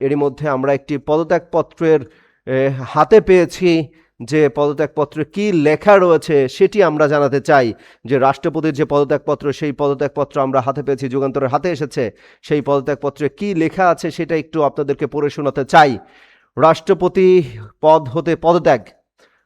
এরই মধ্যে আমরা একটি পদত্যাগপত্রের হাতে পেয়েছি। যে পদত্যাগপত্রে কি লেখা রয়েছে সেটি আমরা জানাতে চাই। যে রাষ্ট্রপতির যে পদত্যাগপত্র, সেই পদত্যাগপত্র আমরা হাতে পেয়েছি, যুগান্তরের হাতে এসেছে। সেই পদত্যাগপত্রে কি লেখা আছে সেটা একটু আপনাদেরকে পড়ে শোনাতে চাই। রাষ্ট্রপতি পদ হতে পদত্যাগ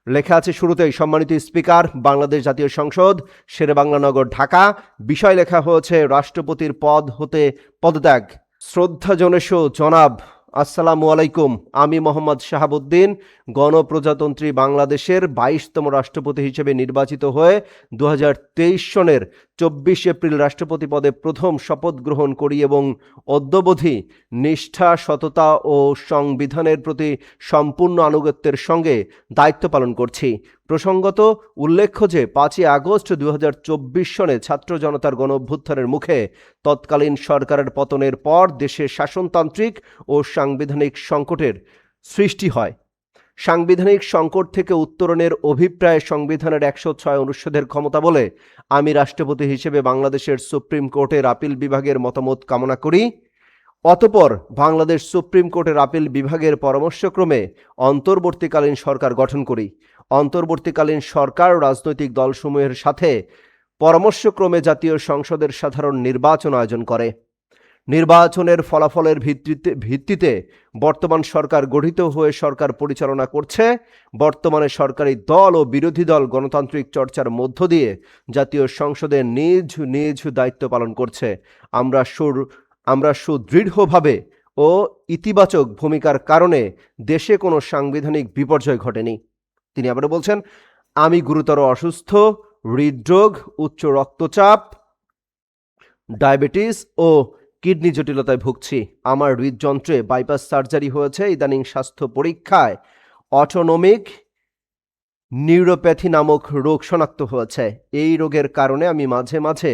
লেখা আছে শুরুতেই, সম্মানিত স্পিকার, বাংলাদেশ জাতীয় সংসদ, শেরেবাংলানগর, ঢাকা। বিষয় লেখা হয়েছে রাষ্ট্রপতির পদ হতে পদত্যাগ। শ্রদ্ধা জনেশো জনাব, আসসালামু আলাইকুম। আমি মোহাম্মদ শাহাবুদ্দিন গণপ্রজাতন্ত্রী বাংলাদেশের 22তম রাষ্ট্রপতি হিসেবে নির্বাচিত হয়ে 2023 সনের 24 এপ্রিল রাষ্ট্রপতি পদে প্রথম শপথ গ্রহণ করি এবং অদ্যাবধি নিষ্ঠা, সততা ও সংবিধানের প্রতি সম্পূর্ণ আনুগত্যের সঙ্গে দায়িত্ব পালন করছি। প্রসঙ্গত উল্লেখ্য যে 5 আগস্ট 2024 সনে ছাত্র জনতার গণ অভ্যুত্থানের মুখে তৎকালীন সরকারের পতনের পর দেশে শাসনতান্ত্রিক ও সাংবিধানিক সংকটের সৃষ্টি হয়। সাংবিধানিক সংকট থেকে উত্তরণের অভিপ্রায় সংবিধানের 106 অনুচ্ছেদের ক্ষমতা বলে আমি রাষ্ট্রপতি হিসেবে বাংলাদেশের সুপ্রিম কোর্টের আপিল বিভাগের মতামত কামনা করি। অতঃপর বাংলাদেশ সুপ্রিম কোর্টের আপিল বিভাগের পরামর্শক্রমে অন্তর্বর্তীকালীন সরকার গঠন করি। অন্তর্বর্তীকালীন সরকার রাজনৈতিক দলসমূহের সাথে পরামর্শক্রমে জাতীয় সংসদের সাধারণ নির্বাচন আয়োজন করে। নির্বাচনের ফলাফলের ভিত্তিতে বর্তমান সরকার গঠিত হয়ে সরকার পরিচালনা করছে। বর্তমানে সরকারি দল ও বিরোধী দল গণতান্ত্রিক চর্চার মধ্য দিয়ে জাতীয় সংসদে নিজ নিজ দায়িত্ব পালন করছে। আমরা সুদৃঢ়ভাবে ও ইতিবাচক ভূমিকার কারণে দেশে কোনো সাংবিধানিক বিপর্যয় ঘটেনি। তিনি আবার বলছেন, আমি গুরুতর অসুস্থ, হৃদরোগ, উচ্চ রক্তচাপ, ডায়াবেটিস ও কিডনি জটিলতায় ভুগছি। আমার হৃদযন্ত্রে বাইপাস সার্জারি হয়েছে। ইদানিং স্বাস্থ্য পরীক্ষায় অটোনমিক নিউরোপ্যাথি নামক রোগ শনাক্ত হয়েছে। এই রোগের কারণে আমি মাঝে মাঝে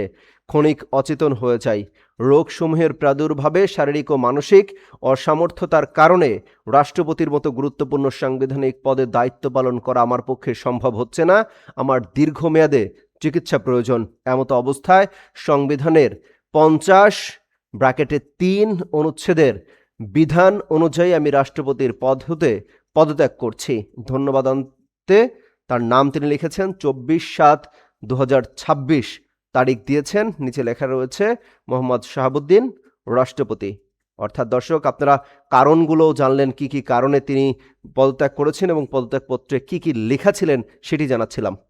ক্ষণিক অচেতন হয়ে যাই। রোগসমূহের প্রাদুর্ভাবে শারীরিক ও মানসিক অসামর্থ্যতার কারণে রাষ্ট্রপতির মতো গুরুত্বপূর্ণ সাংবিধানিক পদে দায়িত্ব পালন করা আমার পক্ষে সম্ভব হচ্ছে না। আমার দীর্ঘমেয়াদে চিকিৎসা প্রয়োজন। এমতো অবস্থায় সংবিধানের 50(3) অনুচ্ছেদের বিধান অনুযায়ী আমি রাষ্ট্রপতির পদ হতে পদত্যাগ করছি। ধন্যবাদ। তার নাম তিনি লিখেছেন 24/7/2026 তারিখ দিয়েছেন। নিচে লেখা রয়েছে মোহাম্মদ শাহাবুদ্দিন রাষ্ট্রপতি। অর্থাৎ দর্শক, আপনারা কারণগুলো জানলেন, কি কি কারণে তিনি পদত্যাগ করেছেন এবং পদত্যাগপত্রে কি কি লেখা ছিলেন সেটি জানাচ্ছিলাম।